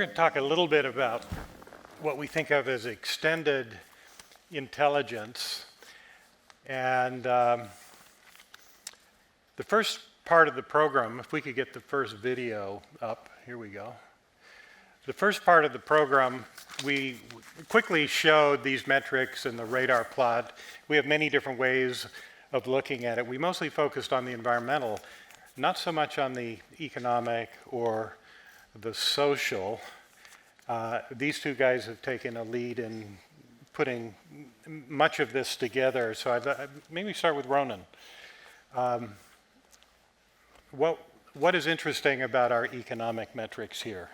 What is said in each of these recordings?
to talk a little bit about what we think of as extended intelligence. And the first part of the program, if we could get the first video up, here we go. The first part of the program, we quickly showed these metrics in the radar plot. We have many different ways of looking at it. We mostly focused on the environmental, not so much on the economic or the social. These two guys have taken a lead in putting much of this together. So I'd maybe start with Ronan. What is interesting about our economic metrics here?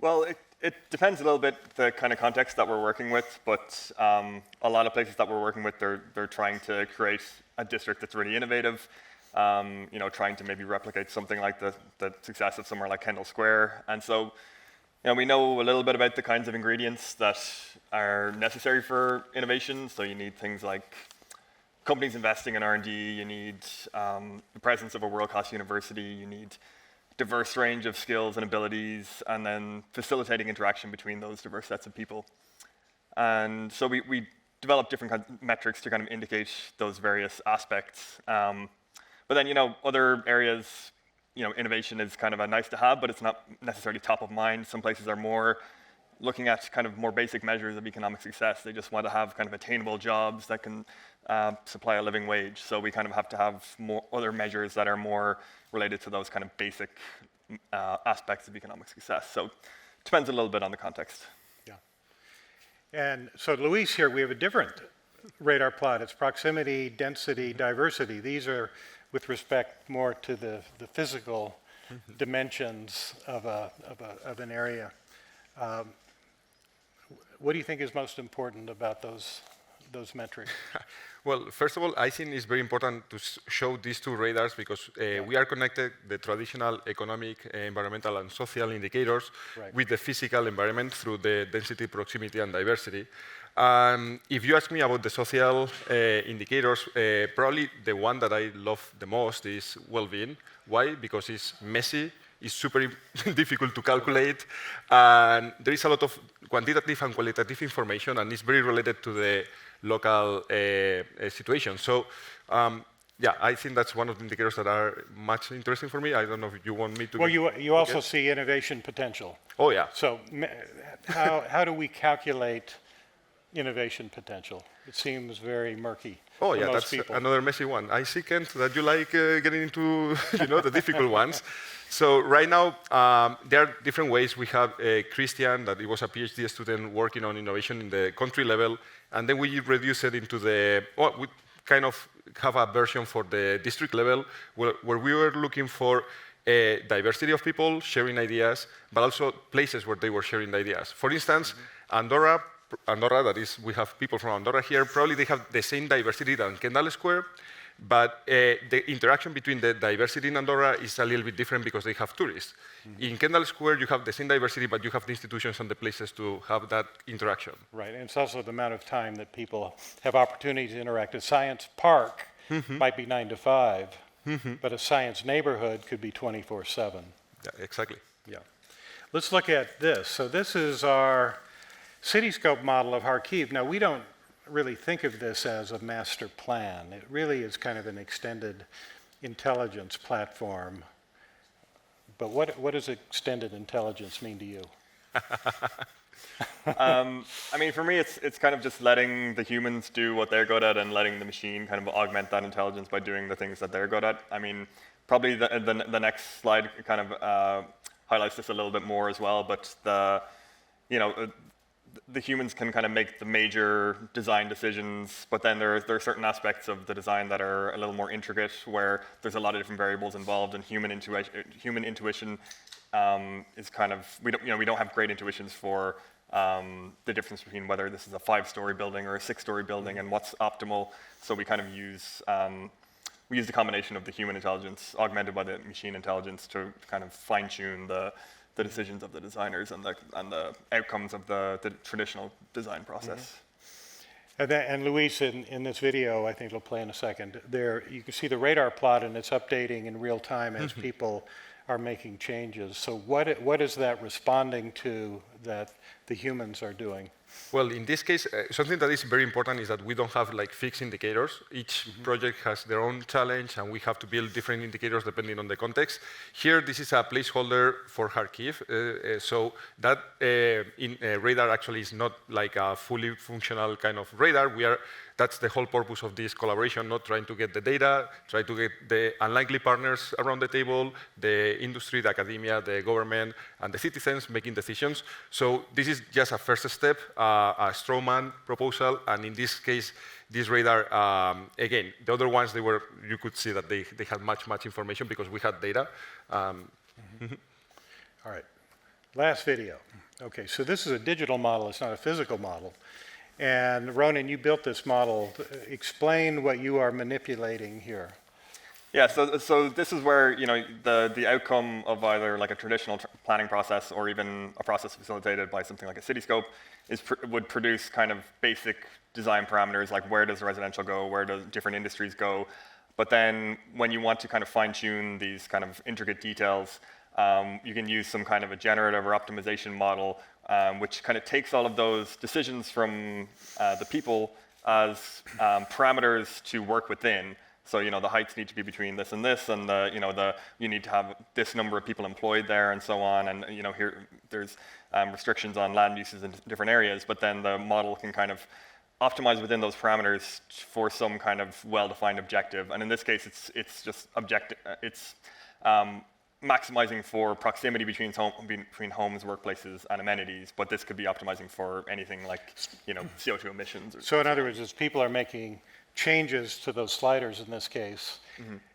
Well, it depends a little bit the kind of context that we're working with, but a lot of places that we're working with, they're trying to create a district that's really innovative, trying to maybe replicate something like the success of somewhere like Kendall Square. And so, we know a little bit about the kinds of ingredients that are necessary for innovation. So you need things like companies investing in R&D, you need the presence of a world-class university, you need diverse range of skills and abilities, and then facilitating interaction between those diverse sets of people. And so we develop different kinds of metrics to kind of indicate those various aspects. But then, other areas, innovation is kind of a nice to have, but it's not necessarily top of mind. Some places are more looking at kind of more basic measures of economic success. They just want to have kind of attainable jobs that can supply a living wage. So we kind of have to have more other measures that are more related to those kind of basic aspects of economic success. So it depends a little bit on the context. Yeah. And so Luis here, we have a different radar plot. It's proximity, density, diversity. These are with respect more to the physical dimensions of an area. What do you think is most important about those metrics? Well, first of all, I think it's very important to show these two radars because we are connected the traditional economic, environmental, and social indicators with the physical environment through the density, proximity, and diversity. If you ask me about the social indicators, probably the one that I love the most is well-being. Why? Because it's messy, it's super difficult to calculate, and there is a lot of quantitative and qualitative information, and it's very related to the local situation. So, yeah, I think that's one of the indicators that are much interesting for me. I don't know if you want me to... Well, you also see innovation potential. Oh, yeah. So how do we calculate innovation potential? It seems very murky. Oh, yeah, that's another messy one. I see, Kent, that you like getting into the difficult ones. So right now, there are different ways. We have Christian, that he was a PhD student working on innovation in the country level, and then we reduce it into we kind of have a version for the district level where we were looking for a diversity of people sharing ideas, but also places where they were sharing ideas. For instance, Andorra, that is, we have people from Andorra here, probably they have the same diversity than Kendall Square, but the interaction between the diversity in Andorra is a little bit different because they have tourists. In Kendall Square, you have the same diversity, but you have the institutions and the places to have that interaction. Right, and it's also the amount of time that people have opportunity to interact. A science park might be 9 to 5, but a science neighborhood could be 24/7. Yeah, exactly. Yeah. Let's look at this. So this is our Cityscope model of Kharkiv. Now, we don't really think of this as a master plan. It really is kind of an extended intelligence platform. But what does extended intelligence mean to you? I mean, for me, it's kind of just letting the humans do what they're good at and letting the machine kind of augment that intelligence by doing the things that they're good at. I mean, probably the next slide kind of highlights this a little bit more as well, but the humans can kind of make the major design decisions, but then there are certain aspects of the design that are a little more intricate, where there's a lot of different variables involved, and human intuition is kind of we don't have great intuitions for the difference between whether this is a 5-story building or a 6-story building and what's optimal. So we kind of use the combination of the human intelligence augmented by the machine intelligence to kind of fine-tune the decisions of the designers and the outcomes of the traditional design process. And Luis, in this video, I think it'll play in a second, there you can see the radar plot, and it's updating in real time as people are making changes. So what is that responding to that the humans are doing? Well, in this case, something that is very important is that we don't have like fixed indicators. Each project has their own challenge, and we have to build different indicators depending on the context. Here, this is a placeholder for Kharkiv, so that radar actually is not like a fully functional kind of radar. That's the whole purpose of this collaboration, not trying to get the data, try to get the unlikely partners around the table, the industry, the academia, the government, and the citizens making decisions. So this is just a first step, a strawman proposal, and in this case, this radar, again, the other ones, you could see that they had much information because we had data. All right, last video. Okay, so this is a digital model, it's not a physical model. And Ronan, you built this model. Explain what you are manipulating here. Yeah, so this is where the outcome of either like a traditional planning process or even a process facilitated by something like a cityscope would produce kind of basic design parameters, like where does residential go, where do different industries go. But then when you want to kind of fine-tune these kind of intricate details, you can use some kind of a generative or optimization model, which kind of takes all of those decisions from the people as parameters to work within. So the heights need to be between this and this, and you need to have this number of people employed there, and so on. And here there's restrictions on land uses in different areas, but then the model can kind of optimize within those parameters for some kind of well-defined objective. And in this case, it's just objective. It's maximizing for proximity between homes, workplaces, and amenities, but this could be optimizing for anything like CO2 emissions. So in other words, as people are making changes to those sliders in this case,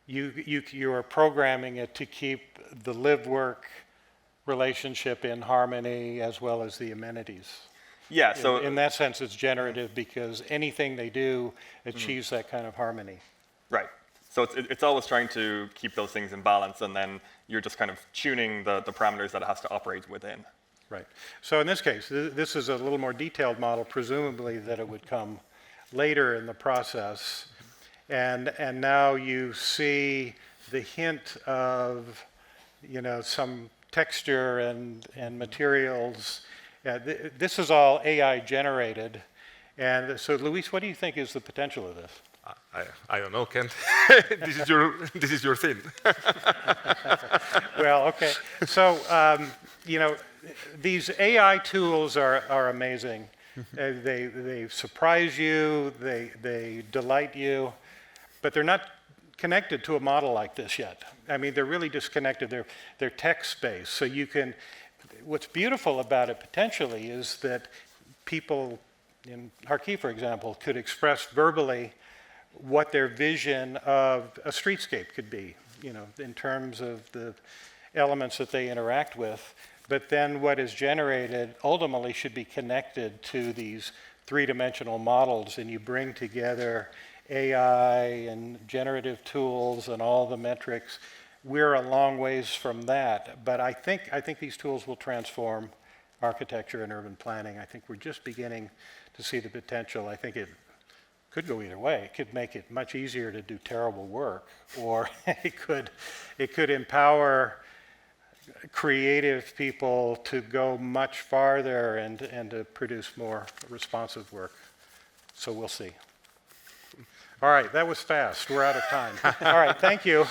you are programming it to keep the live-work relationship in harmony as well as the amenities. Yeah, so in that sense, it's generative because anything they do achieves that kind of harmony. Right. So it's always trying to keep those things in balance, and then you're just kind of tuning the parameters that it has to operate within. Right. So in this case, this is a little more detailed model, presumably that it would come later in the process. And now you see the hint of, some texture and materials. This is all AI generated. And so, Luis, what do you think is the potential of this? I don't know, Kent. This is your thing. Well, okay. So, these AI tools are amazing. They surprise you, they delight you, but they're not connected to a model like this yet. I mean, they're really disconnected. They're text-based. So what's beautiful about it potentially is that people in Kharkiv, for example, could express verbally what their vision of a streetscape could be, in terms of the elements that they interact with. But then what is generated ultimately should be connected to these three-dimensional models, and you bring together AI and generative tools and all the metrics. We're a long ways from that, but I think these tools will transform architecture and urban planning. I think we're just beginning to see the potential. I think it could go either way. It could make it much easier to do terrible work, or it could empower creative people to go much farther and to produce more responsive work. So we'll see. All right, that was fast. We're out of time. All right, thank you.